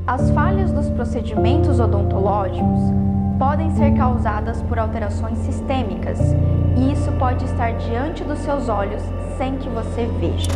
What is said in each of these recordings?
As falhas dos procedimentos odontológicos podem ser causadas por alterações sistêmicas, e isso pode estar diante dos seus olhos sem que você veja.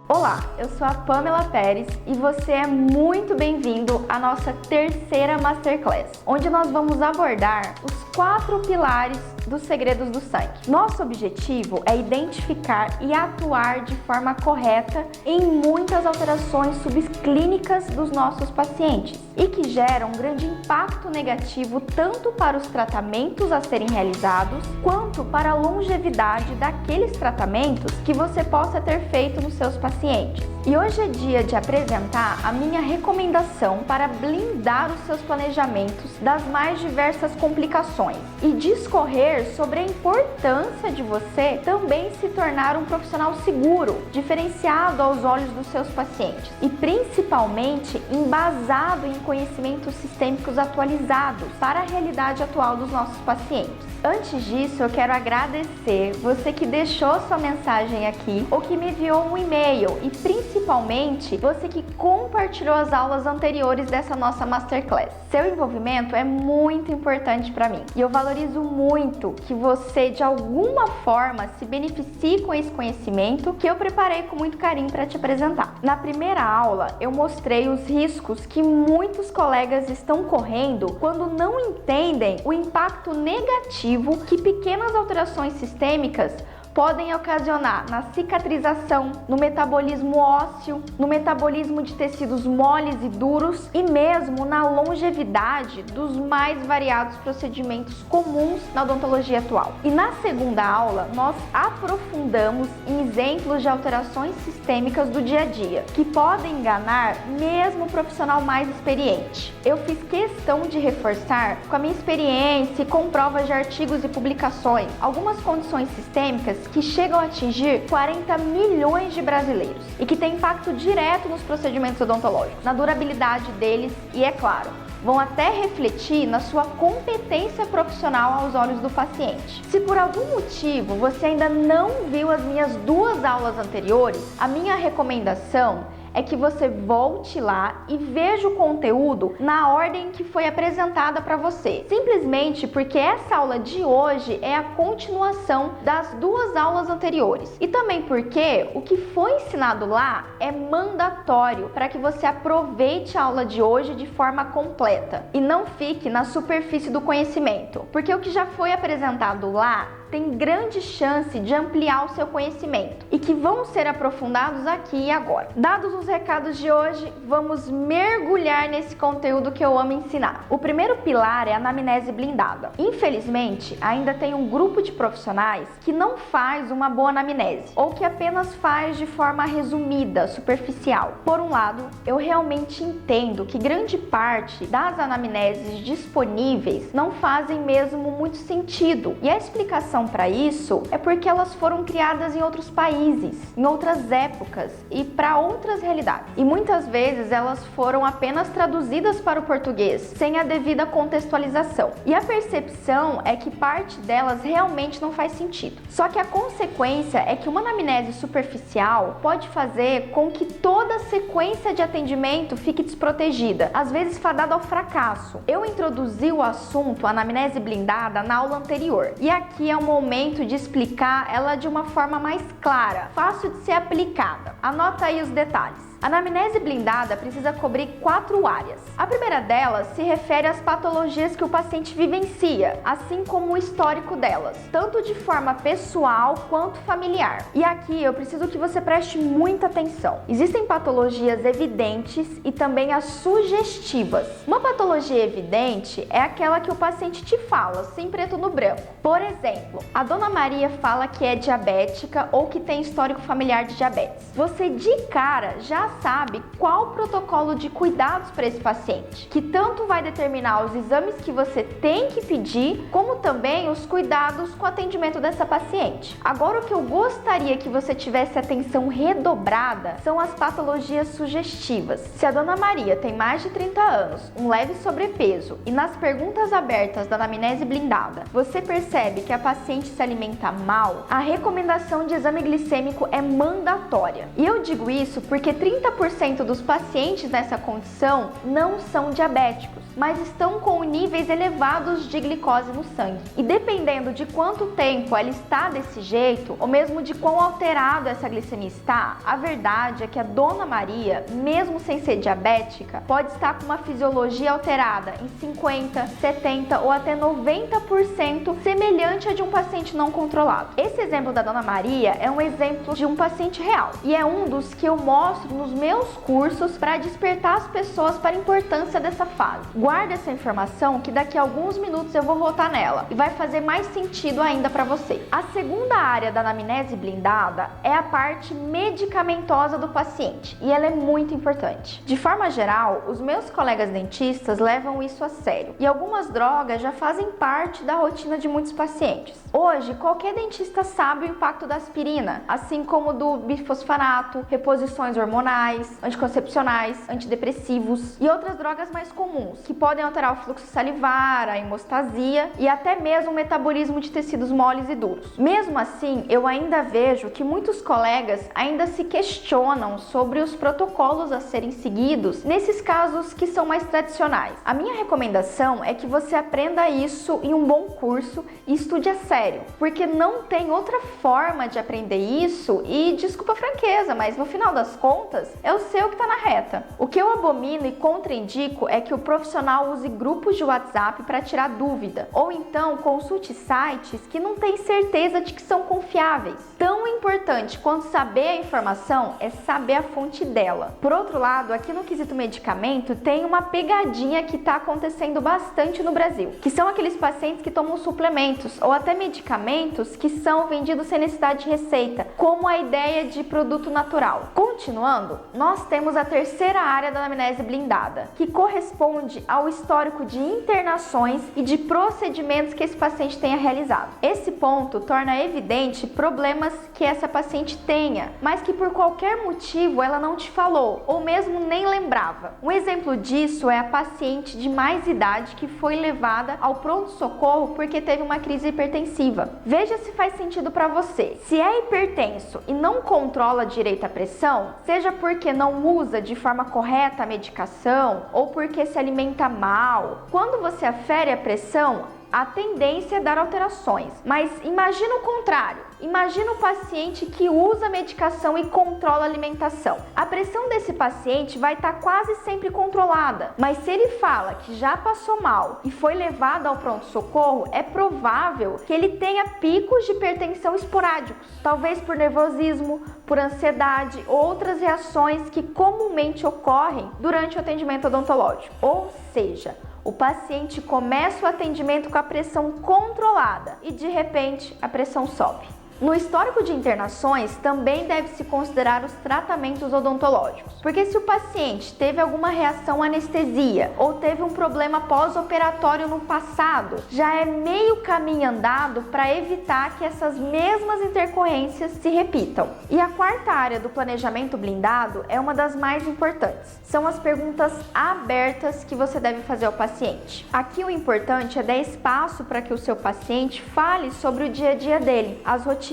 Olá, eu sou a Pamela Pérez e você é muito bem-vindo à nossa terceira Masterclass, onde nós vamos abordar os 4 pilares dos segredos do sangue. Nosso objetivo é identificar e atuar de forma correta em muitas alterações subclínicas dos nossos pacientes e que geram um grande impacto negativo tanto para os tratamentos a serem realizados quanto para a longevidade daqueles tratamentos que você possa ter feito nos seus pacientes. E hoje é dia de apresentar a minha recomendação para blindar os seus planejamentos das mais diversas complicações e discorrer sobre a importância de você também se tornar um profissional seguro, diferenciado aos olhos dos seus pacientes e principalmente embasado em conhecimentos sistêmicos atualizados para a realidade atual dos nossos pacientes. Antes disso, eu quero agradecer você que deixou sua mensagem aqui ou que me enviou um e-mail e principalmente você que compartilhou as aulas anteriores dessa nossa Masterclass. Seu envolvimento é muito importante para mim e eu valorizo muito que você de alguma forma se beneficie com esse conhecimento que eu preparei com muito carinho para te apresentar. Na primeira aula, eu mostrei os riscos que muitos colegas estão correndo quando não entendem o impacto negativo que pequenas alterações sistêmicas podem ocasionar na cicatrização, no metabolismo ósseo, no metabolismo de tecidos moles e duros e mesmo na longevidade dos mais variados procedimentos comuns na odontologia atual. E na segunda aula, nós aprofundamos em exemplos de alterações sistêmicas do dia a dia, que podem enganar mesmo o profissional mais experiente. Eu fiz questão de reforçar com a minha experiência e com provas de artigos e publicações algumas condições sistêmicas que chegam a atingir 40 milhões de brasileiros e que têm impacto direto nos procedimentos odontológicos, na durabilidade deles e, é claro, vão até refletir na sua competência profissional aos olhos do paciente. Se por algum motivo você ainda não viu as minhas 2 aulas anteriores, a minha recomendação é que você volte lá e veja o conteúdo na ordem que foi apresentada para você. Simplesmente porque essa aula de hoje é a continuação das 2 aulas anteriores. E também porque o que foi ensinado lá é mandatório para que você aproveite a aula de hoje de forma completa e não fique na superfície do conhecimento. Porque o que já foi apresentado lá tem grande chance de ampliar o seu conhecimento e que vão ser aprofundados aqui e agora. Dados os recados de hoje, vamos mergulhar nesse conteúdo que eu amo ensinar. O primeiro pilar é a anamnese blindada. Infelizmente, ainda tem um grupo de profissionais que não faz uma boa anamnese ou que apenas faz de forma resumida, superficial. Por um lado, eu realmente entendo que grande parte das anamneses disponíveis não fazem mesmo muito sentido e a explicação para isso é porque elas foram criadas em outros países, em outras épocas e para outras realidades. E muitas vezes elas foram apenas traduzidas para o português, sem a devida contextualização. E a percepção é que parte delas realmente não faz sentido. Só que a consequência é que uma anamnese superficial pode fazer com que toda a sequência de atendimento fique desprotegida, às vezes fadada ao fracasso. Eu introduzi o assunto anamnese blindada na aula anterior e aqui é um momento de explicar ela de uma forma mais clara, fácil de ser aplicada. Anota aí os detalhes. A anamnese blindada precisa cobrir 4 áreas. A primeira delas se refere às patologias que o paciente vivencia, assim como o histórico delas, tanto de forma pessoal quanto familiar. E aqui eu preciso que você preste muita atenção. Existem patologias evidentes e também as sugestivas. Uma patologia evidente é aquela que o paciente te fala, sem preto no branco. Por exemplo, a dona Maria fala que é diabética ou que tem histórico familiar de diabetes. Você de cara já sabe qual o protocolo de cuidados para esse paciente, que tanto vai determinar os exames que você tem que pedir, como também os cuidados com o atendimento dessa paciente. Agora, o que eu gostaria que você tivesse atenção redobrada são as patologias sugestivas. Se a dona Maria tem mais de 30 anos, um leve sobrepeso e nas perguntas abertas da anamnese blindada você percebe que a paciente se alimenta mal, a recomendação de exame glicêmico é mandatória. E eu digo isso porque 30 30% dos pacientes nessa condição não são diabéticos, mas estão com níveis elevados de glicose no sangue. E dependendo de quanto tempo ela está desse jeito, ou mesmo de quão alterado essa glicemia está, a verdade é que a Dona Maria, mesmo sem ser diabética, pode estar com uma fisiologia alterada em 50, 70 ou até 90% semelhante a de um paciente não controlado. Esse exemplo da Dona Maria é um exemplo de um paciente real e é um dos que eu mostro nos meus cursos para despertar as pessoas para a importância dessa fase. Guarda essa informação que daqui a alguns minutos eu vou voltar nela e vai fazer mais sentido ainda para você. A segunda área da anamnese blindada é a parte medicamentosa do paciente e ela é muito importante. De forma geral, os meus colegas dentistas levam isso a sério e algumas drogas já fazem parte da rotina de muitos pacientes. Hoje, qualquer dentista sabe o impacto da aspirina, assim como do bifosfanato, reposições hormonais, anticoncepcionais, antidepressivos e outras drogas mais comuns, que podem alterar o fluxo salivar, a hemostasia e até mesmo o metabolismo de tecidos moles e duros. Mesmo assim, eu ainda vejo que muitos colegas ainda se questionam sobre os protocolos a serem seguidos nesses casos que são mais tradicionais. A minha recomendação é que você aprenda isso em um bom curso e estude a sério, porque não tem outra forma de aprender isso e, desculpa a franqueza, mas no final das contas, é o seu que está na reta. O que eu abomino e contraindico é que o profissional use grupos de WhatsApp para tirar dúvida, ou então consulte sites que não tem certeza de que são confiáveis. Tão importante quanto saber a informação é saber a fonte dela. Por outro lado, aqui no quesito medicamento, tem uma pegadinha que está acontecendo bastante no Brasil, que são aqueles pacientes que tomam suplementos ou até medicamentos que são vendidos sem necessidade de receita, como a ideia de produto natural. Continuando, nós temos a terceira área da anamnese blindada, que corresponde ao histórico de internações e de procedimentos que esse paciente tenha realizado. Esse ponto torna evidente problemas que essa paciente tenha, mas que por qualquer motivo ela não te falou, ou mesmo nem lembrava. Um exemplo disso é a paciente de mais idade que foi levada ao pronto-socorro porque teve uma crise hipertensiva. Veja se faz sentido para você. Se é hipertenso e não controla direito a pressão, seja porque não usa de forma correta a medicação ou porque se alimenta mal, quando você afere a pressão, a tendência é dar alterações. Mas imagina o contrário. Imagina o paciente que usa medicação e controla a alimentação. A pressão desse paciente vai estar quase sempre controlada, mas se ele fala que já passou mal e foi levado ao pronto-socorro, é provável que ele tenha picos de hipertensão esporádicos, talvez por nervosismo, por ansiedade ou outras reações que comumente ocorrem durante o atendimento odontológico. Ou seja, o paciente começa o atendimento com a pressão controlada e de repente a pressão sobe. No histórico de internações, também deve-se considerar os tratamentos odontológicos, porque se o paciente teve alguma reação à anestesia ou teve um problema pós-operatório no passado, já é meio caminho andado para evitar que essas mesmas intercorrências se repitam. E a quarta área do planejamento blindado é uma das mais importantes. São as perguntas abertas que você deve fazer ao paciente. Aqui o importante é dar espaço para que o seu paciente fale sobre o dia a dia dele, as rotinas,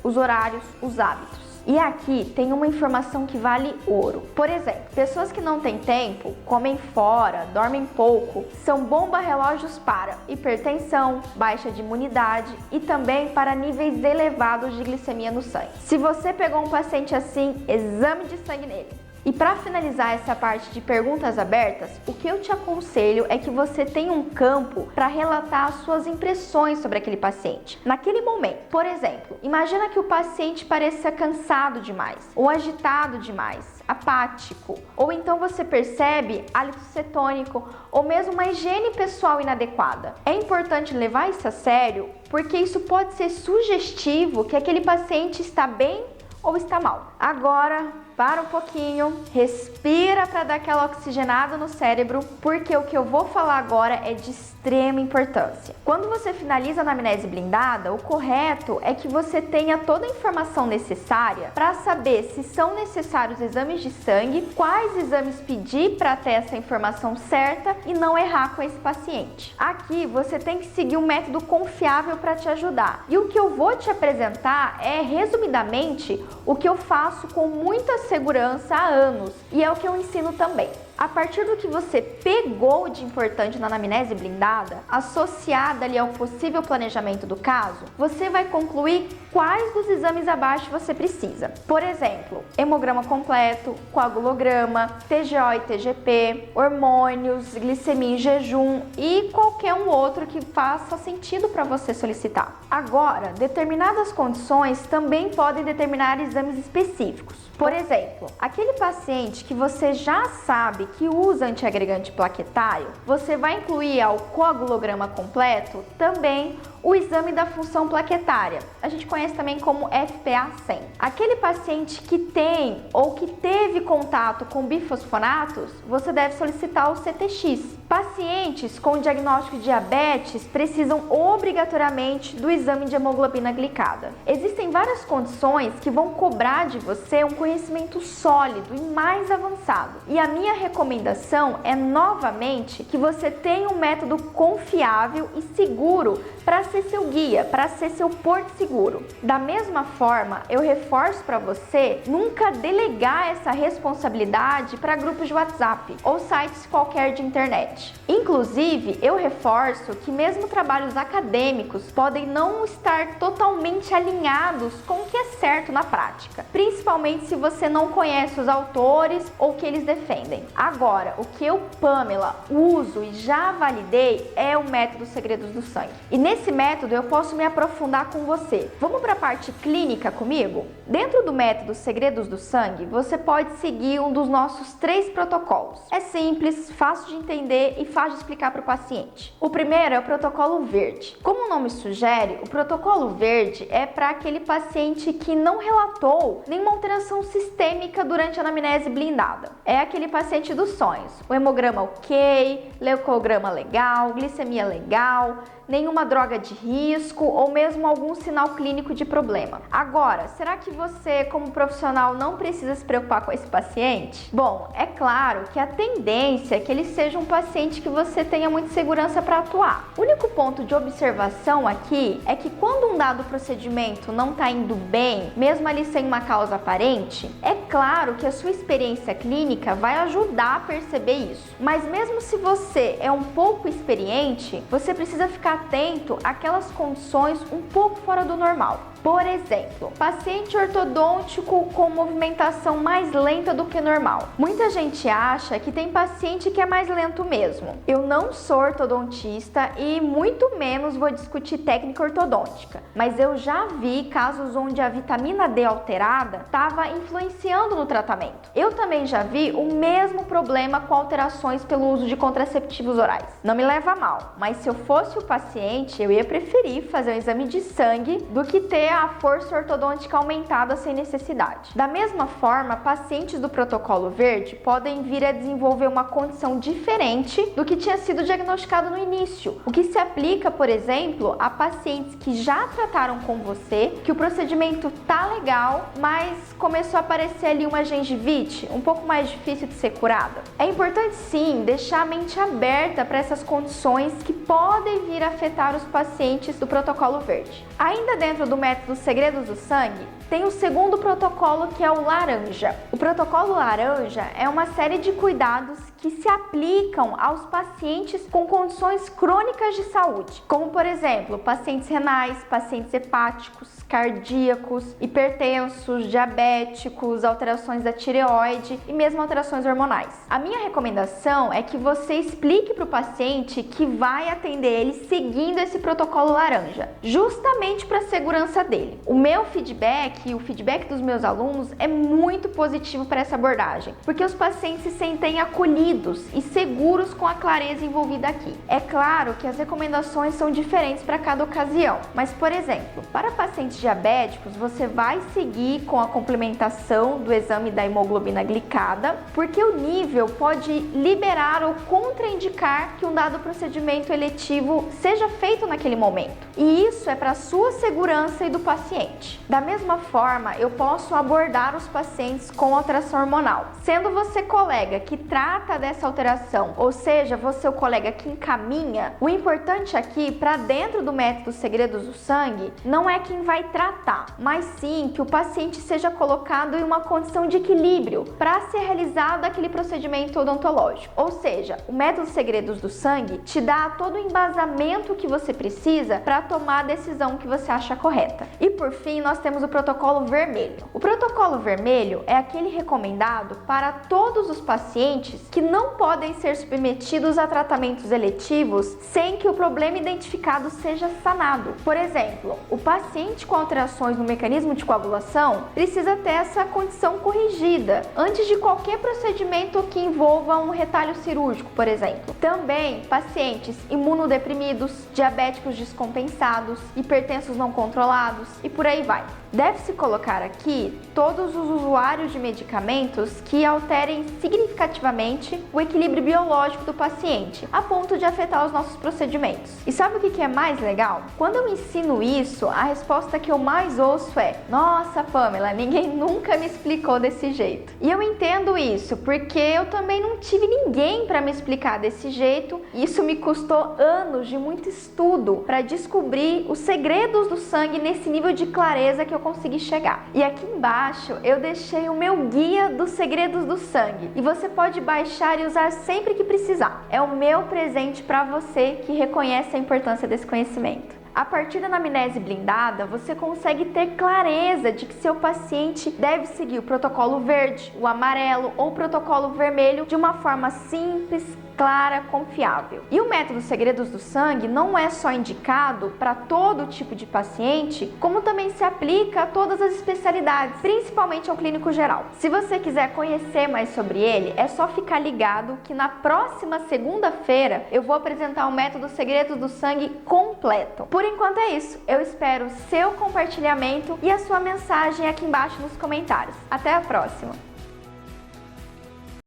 os horários, os hábitos. E aqui tem uma informação que vale ouro. Por exemplo, pessoas que não têm tempo, comem fora, dormem pouco, são bomba-relógios para hipertensão, baixa de imunidade e também para níveis elevados de glicemia no sangue. Se você pegou um paciente assim, exame de sangue nele. E para finalizar essa parte de perguntas abertas, o que eu te aconselho é que você tenha um campo para relatar as suas impressões sobre aquele paciente naquele momento. Por exemplo, imagina que o paciente pareça cansado demais, ou agitado demais, apático, ou então você percebe hálito cetônico, ou mesmo uma higiene pessoal inadequada. É importante levar isso a sério, porque isso pode ser sugestivo que aquele paciente está bem ou está mal. Agora, para um pouquinho, respira para dar aquela oxigenada no cérebro, porque o que eu vou falar agora é de extrema importância. Quando você finaliza a anamnese blindada, o correto é que você tenha toda a informação necessária para saber se são necessários exames de sangue, quais exames pedir para ter essa informação certa e não errar com esse paciente. Aqui você tem que seguir um método confiável para te ajudar. E o que eu vou te apresentar é, resumidamente, o que eu faço com muita segurança há anos e é o que eu ensino também. A partir do que você pegou de importante na anamnese blindada, associada ali ao possível planejamento do caso, você vai concluir quais dos exames abaixo você precisa. Por exemplo, hemograma completo, coagulograma, TGO e TGP, hormônios, glicemia em jejum e qualquer um outro que faça sentido para você solicitar. Agora, determinadas condições também podem determinar exames específicos. Por exemplo, aquele paciente que você já sabe que usa antiagregante plaquetário, você vai incluir ao coagulograma completo também o exame da função plaquetária. A gente conhece também como FPA-100. Aquele paciente que tem ou que teve contato com bifosfonatos, você deve solicitar o CTX. Pacientes com diagnóstico de diabetes precisam obrigatoriamente do exame de hemoglobina glicada. Existem várias condições que vão cobrar de você um conhecimento sólido e mais avançado. E a minha recomendação é novamente que você tenha um método confiável e seguro para ser seu guia, para ser seu porto seguro. Da mesma forma, eu reforço para você nunca delegar essa responsabilidade para grupos de WhatsApp ou sites qualquer de internet. Inclusive, eu reforço que mesmo trabalhos acadêmicos podem não estar totalmente alinhados com o que é certo na prática, principalmente se você não conhece os autores ou o que eles defendem. Agora, o que eu, Pamela, uso e já validei é o método Segredos do Sangue. E nesse método eu posso me aprofundar com você. Vamos para a parte clínica comigo? Dentro do método Segredos do Sangue, você pode seguir um dos nossos 3 protocolos. É simples, fácil de entender e fácil de explicar para o paciente. O primeiro é o protocolo verde. Como o nome sugere, o protocolo verde é para aquele paciente que não relatou nenhuma alteração sistêmica durante a anamnese blindada. É aquele paciente dos sonhos. O hemograma ok, leucograma legal, glicemia legal, nenhuma droga de risco ou mesmo algum sinal clínico de problema. Agora, será que você, como profissional, não precisa se preocupar com esse paciente? Bom, é claro que a tendência é que ele seja um paciente que você tenha muita segurança para atuar. O único ponto de observação aqui é que quando um dado procedimento não está indo bem, mesmo ali sem uma causa aparente, é claro que a sua experiência clínica vai ajudar a perceber isso. Mas mesmo se você é um pouco experiente, você precisa ficar atento àquelas condições um pouco fora do normal. Por exemplo, paciente ortodôntico com movimentação mais lenta do que normal. Muita gente acha que tem paciente que é mais lento mesmo. Eu não sou ortodontista e muito menos vou discutir técnica ortodôntica, mas eu já vi casos onde a vitamina D alterada estava influenciando no tratamento. Eu também já vi o mesmo problema com alterações pelo uso de contraceptivos orais. Não me leva a mal, mas se eu fosse o paciente, eu ia preferir fazer um exame de sangue do que ter a força ortodôntica aumentada sem necessidade. Da mesma forma, pacientes do protocolo verde podem vir a desenvolver uma condição diferente do que tinha sido diagnosticado no início, o que se aplica, por exemplo, a pacientes que já trataram com você, que o procedimento tá legal, mas começou a aparecer ali uma gengivite um pouco mais difícil de ser curada. É importante sim deixar a mente aberta para essas condições que podem vir a afetar os pacientes do protocolo verde. Ainda dentro do método Segredos do Sangue, tem o segundo protocolo, que é o laranja. O protocolo laranja é uma série de cuidados que se aplicam aos pacientes com condições crônicas de saúde, como por exemplo, pacientes renais, pacientes hepáticos, cardíacos, hipertensos, diabéticos, alterações da tireoide e mesmo alterações hormonais. A minha recomendação é que você explique para o paciente que vai atender ele seguindo esse protocolo laranja, justamente para a segurança dele. O meu feedback e o feedback dos meus alunos é muito positivo para essa abordagem, porque os pacientes se sentem acolhidos e seguros com a clareza envolvida aqui. É claro que as recomendações são diferentes para cada ocasião, mas, por exemplo, para pacientes diabéticos, você vai seguir com a complementação do exame da hemoglobina glicada, porque o nível pode liberar ou contraindicar que um dado procedimento eletivo seja feito naquele momento. E isso é para a sua segurança e do paciente. Da mesma forma, eu posso abordar os pacientes com alteração hormonal. Sendo você colega que trata dessa alteração, ou seja, você o colega que encaminha, o importante aqui, para dentro do método Segredos do Sangue, não é quem vai tratar, mas sim que o paciente seja colocado em uma condição de equilíbrio para ser realizado aquele procedimento odontológico. Ou seja, o método Segredos do Sangue te dá todo o embasamento que você precisa para tomar a decisão que você acha correta. E por fim, nós temos o protocolo vermelho. O protocolo vermelho é aquele recomendado para todos os pacientes que não podem ser submetidos a tratamentos eletivos sem que o problema identificado seja sanado. Por exemplo, o paciente com alterações no mecanismo de coagulação precisa ter essa condição corrigida antes de qualquer procedimento que envolva um retalho cirúrgico, por exemplo. Também pacientes imunodeprimidos, diabéticos descompensados, hipertensos não controlados e por aí vai. Deve-se colocar aqui todos os usuários de medicamentos que alterem significativamente o equilíbrio biológico do paciente, a ponto de afetar os nossos procedimentos. E sabe o que é mais legal? Quando eu ensino isso, a resposta que eu mais ouço é: nossa, Pamela, ninguém nunca me explicou desse jeito. E eu entendo isso, porque eu também não tive ninguém para me explicar desse jeito. Isso me custou anos de muito estudo para descobrir os segredos do sangue nesse nível de clareza que eu consegui chegar. E aqui embaixo eu deixei o meu guia dos segredos do sangue e você pode baixar e usar sempre que precisar. É o meu presente para você que reconhece a importância desse conhecimento. A partir da anamnese blindada, você consegue ter clareza de que seu paciente deve seguir o protocolo verde, o amarelo ou o protocolo vermelho de uma forma simples, clara, confiável. E o método Segredos do Sangue não é só indicado para todo tipo de paciente, como também se aplica a todas as especialidades, principalmente ao clínico geral. Se você quiser conhecer mais sobre ele, é só ficar ligado que na próxima segunda-feira eu vou apresentar o método Segredos do Sangue completo. Por enquanto é isso, eu espero o seu compartilhamento e a sua mensagem aqui embaixo nos comentários. Até a próxima!